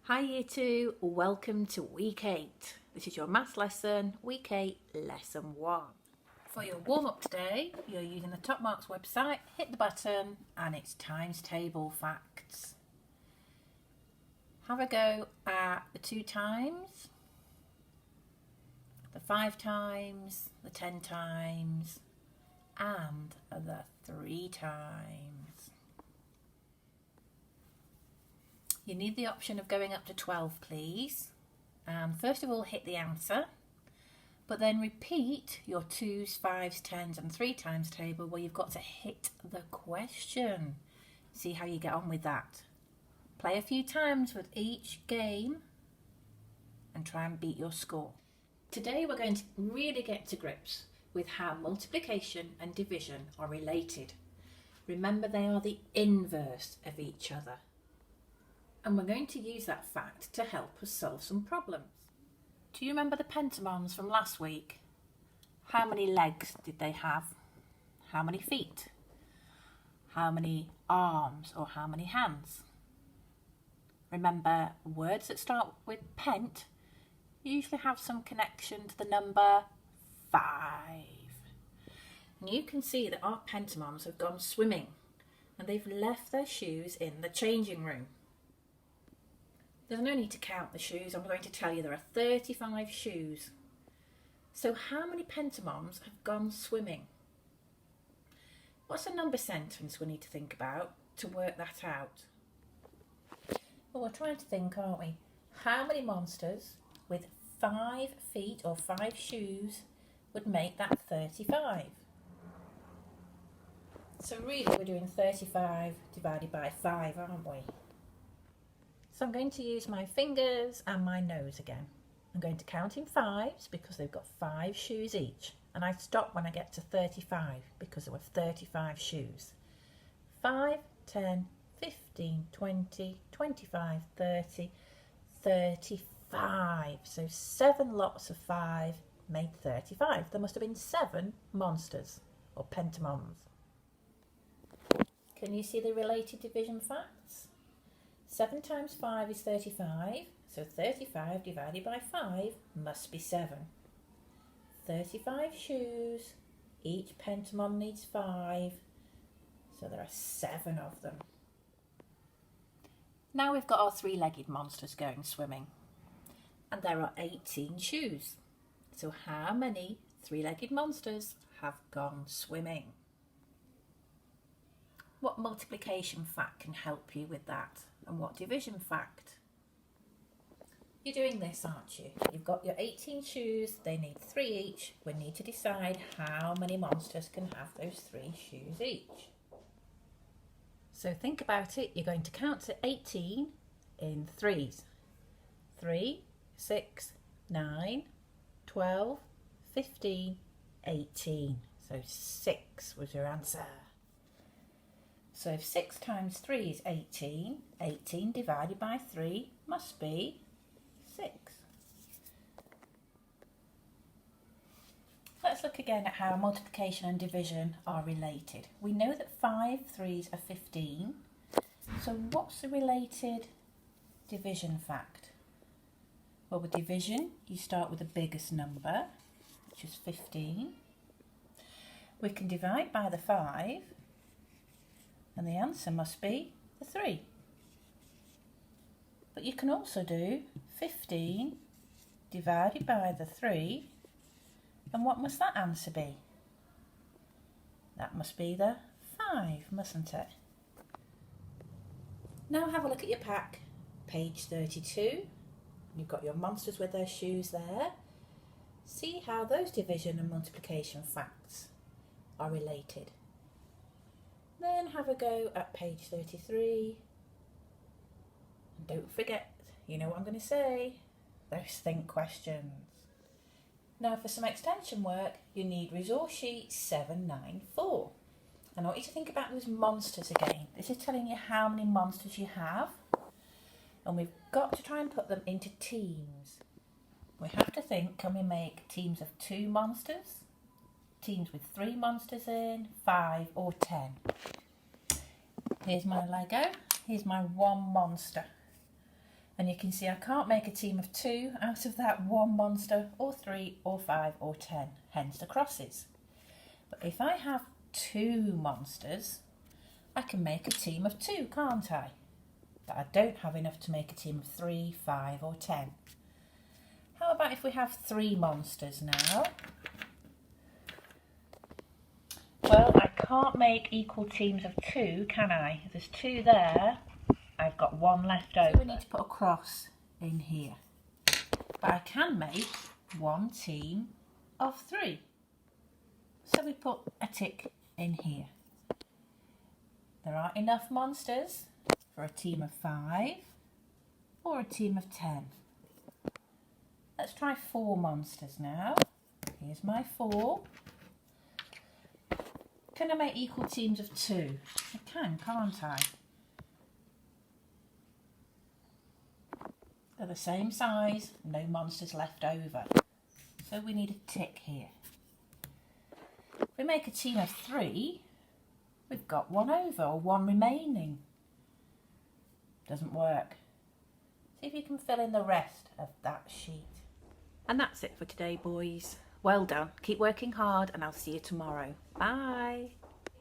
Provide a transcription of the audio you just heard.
Hi Year 2, welcome to Week 8. This is your maths lesson, Week 8, Lesson 1. For your warm-up today, you're using the Top Marks website, hit the button and it's times table facts. Have a go at the 2 times, the 5 times, the 10 times and the 3 times. You need the option of going up to 12, please. And first of all, hit the answer, but then repeat your 2s, 5s, 10s and 3 times table where you've got to hit the question. See how you get on with that. Play a few times with each game and try and beat your score. Today we're going to really get to grips with how multiplication and division are related. Remember, they are the inverse of each other. And we're going to use that fact to help us solve some problems. Do you remember the pentamons from last week? How many legs did they have? How many feet? How many arms or how many hands? Remember, words that start with pent usually have some connection to the number 5. And you can see that our pentamons have gone swimming and they've left their shoes in the changing room. There's no need to count the shoes. I'm going to tell you there are 35 shoes. So how many pentamons have gone swimming? What's a number sentence we need to think about to work that out? Well, we're trying to think, aren't we? How many monsters with 5 feet or 5 shoes would make that 35? So really we're doing 35 divided by 5, aren't we? So I'm going to use my fingers and my nose again. I'm going to count in 5s because they've got 5 shoes each. And I stop when I get to 35 because there were 35 shoes. 5, 10, 15, 20, 25, 30, 35. So 7 lots of 5 made 35. There must have been 7 monsters or pentamons. Can you see the related division facts? 7 times 5 is 35, so 35 divided by 5 must be 7. 35 shoes, each pentamon needs 5, so there are 7 of them. Now we've got our 3-legged monsters going swimming, and there are 18 shoes. So how many 3-legged monsters have gone swimming? What multiplication fact can help you with that? And what division fact? You're doing this, aren't you? You've got your 18 shoes, they need 3 each. We need to decide how many monsters can have those 3 shoes each. So think about it, you're going to count to 18 in 3s. 3, 6, 9, 12, 15, 18. So 6 was your answer. So if 6 times 3 is 18, 18 divided by 3 must be 6. Let's look again at how multiplication and division are related. We know that 5 3s are 15. So what's the related division fact? Well, with division, you start with the biggest number, which is 15. We can divide by the 5. And the answer must be the 3. But you can also do 15 divided by the 3. And what must that answer be? That must be the 5, mustn't it? Now have a look at your pack, page 32. You've got your monsters with their shoes there. See how those division and multiplication facts are related. Then have a go at page 33. And don't forget, you know what I'm going to say, those think questions. Now for some extension work, you need resource sheet 794. And I want you to think about those monsters again. This is telling you how many monsters you have. And we've got to try and put them into teams. We have to think, can we make teams of 2 monsters? Teams with 3 monsters in, 5 or 10. Here's my Lego, here's my 1 monster. And you can see I can't make a team of 2 out of that 1 monster, or 3, or 5, or 10, hence the crosses. But if I have 2 monsters, I can make a team of 2, can't I? But I don't have enough to make a team of 3, 5, or 10. How about if we have 3 monsters now? Well, I can't make equal teams of 2, can I? If there's 2 there, I've got 1 left over. So we need to put a cross in here. But I can make 1 team of 3. So we put a tick in here. There aren't enough monsters for a team of 5 or a team of 10. Let's try 4 monsters now. Here's my 4. Can I make equal teams of 2? I can, can't I? They're the same size, no monsters left over. So we need a tick here. If we make a team of 3, we've got 1 over, or 1 remaining. Doesn't work. See if you can fill in the rest of that sheet. And that's it for today, boys. Well done. Keep working hard and I'll see you tomorrow. Bye.